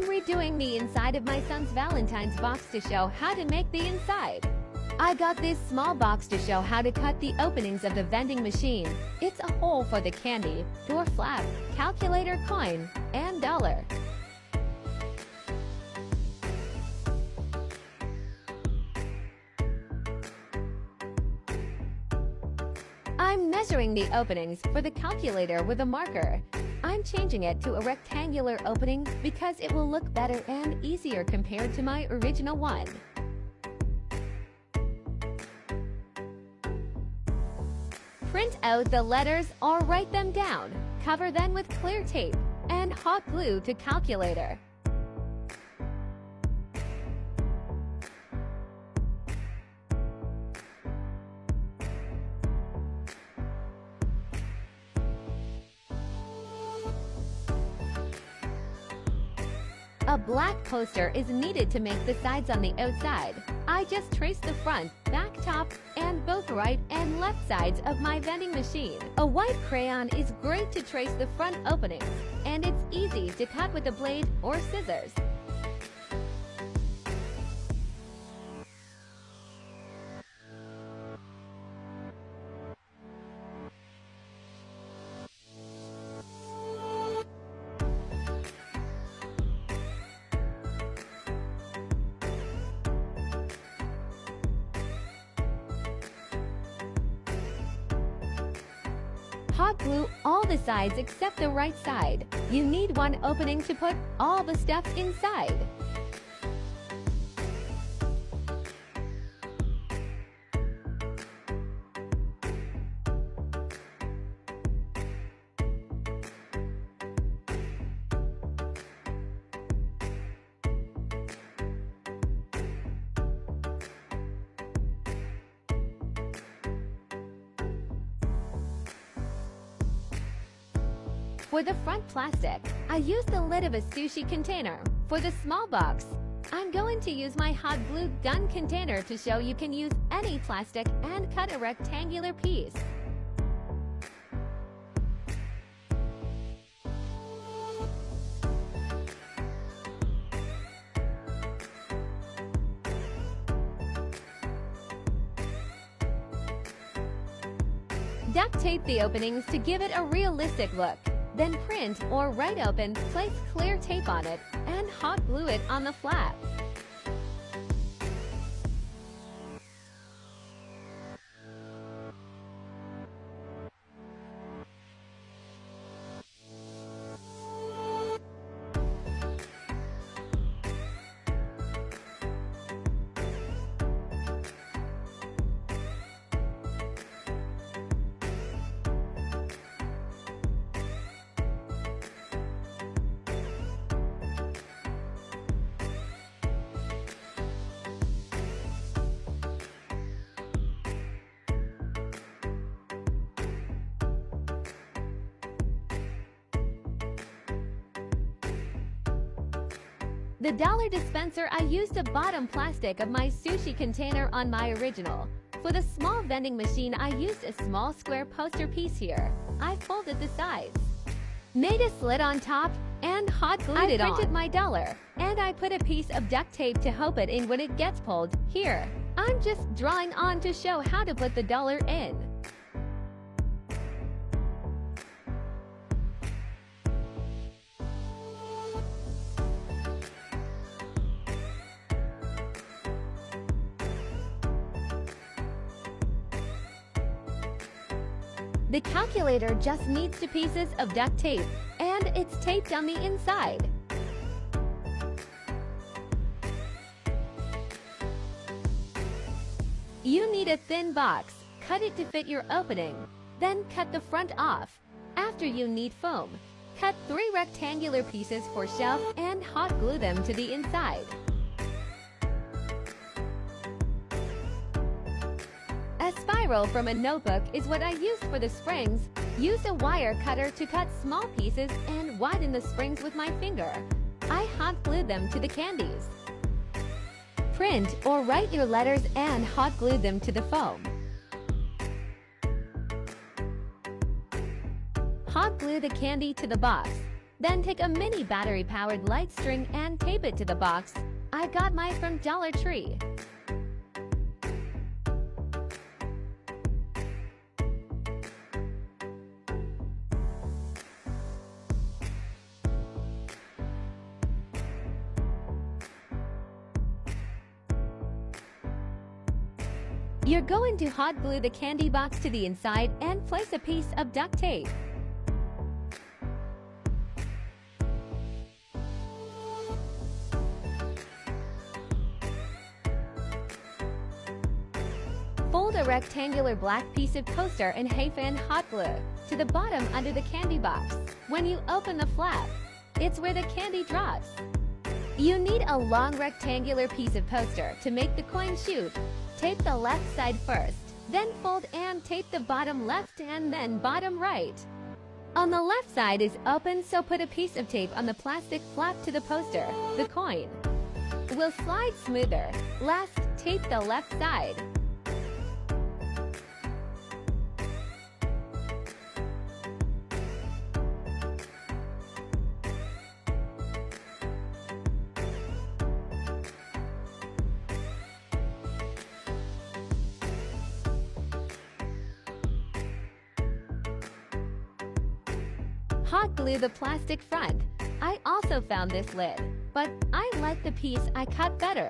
I'm redoing the inside of my son's Valentine's box to show how to make the inside. I got this small box to show how to cut the openings of the vending machine. It's a hole for the candy, door flap, calculator coin, and dollar. I'm measuring the openings for the calculator with a marker. I'm changing it to a rectangular opening because it will look better and easier compared to my original one. Print out the letters or write them down. Cover them with clear tape and hot glue to calculator. A black poster is needed to make the sides on the outside. I just trace the front, back, top, and both right and left sides of my vending machine. A white crayon is great to trace the front openings, and it's easy to cut with a blade or scissors. Hot glue all the sides except the right side. You need one opening to put all the stuff inside. For the front plastic, I used the lid of a sushi container. For the small box, I'm going to use my hot glue gun container to show you can use any plastic and cut a rectangular piece. Duct tape the openings to give it a realistic look. Then print or write open, place clear tape on it, and hot glue it on the flap. The dollar dispenser, I used the bottom plastic of my sushi container on my original. For the small vending machine, I used a small square poster piece here. I folded the sides, made a slit on top, and hot glued it on. I printed my dollar, and I put a piece of duct tape to help it in when it gets pulled. Here, I'm just drawing on to show how to put the dollar in. The calculator just needs 2 pieces of duct tape, and it's taped on the inside. You need a thin box. Cut it to fit your opening. Then cut the front off. After, you need foam. Cut 3 rectangular pieces for shelf and hot glue them to the inside. A spiral from a notebook is what I used for the springs. Use a wire cutter to cut small pieces and widen the springs with my finger. I hot glued them to the candies. Print or write your letters and hot glue them to the foam. Hot glue the candy to the box. Then take a mini battery-powered light string and tape it to the box. I got mine from Dollar Tree. You're going to hot glue the candy box to the inside and place a piece of duct tape. Fold a rectangular black piece of poster and half-fan hot glue to the bottom under the candy box. When you open the flap, it's where the candy drops. You need a long rectangular piece of poster to make the coin shoot. Tape the left side first, then fold and tape the bottom left and then bottom right. On the left side is open, so put a piece of tape on the plastic flap to the poster. The coin will slide smoother. Last, tape the left side. Hot glue the plastic front. I also found this lid, but I like the piece I cut better.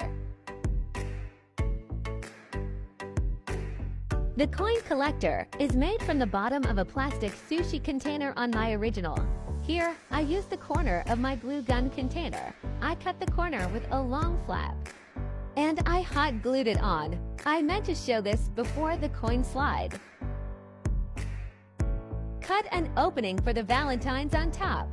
The coin collector is made from the bottom of a plastic sushi container on my original. Here, I used the corner of my glue gun container. I cut the corner with a long flap, and I hot glued it on. I meant to show this before the coin slide. Cut an opening for the Valentines on top.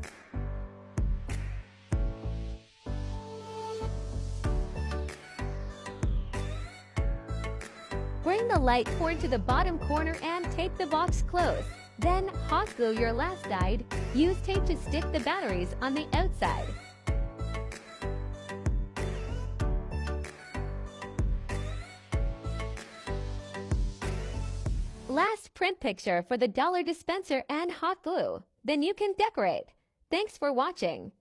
Bring the light cord to the bottom corner and tape the box closed. Then hot glue your last side. Use tape to stick the batteries on the outside. Last, print picture for the dollar dispenser and hot glue. Then you can decorate. Thanks for watching.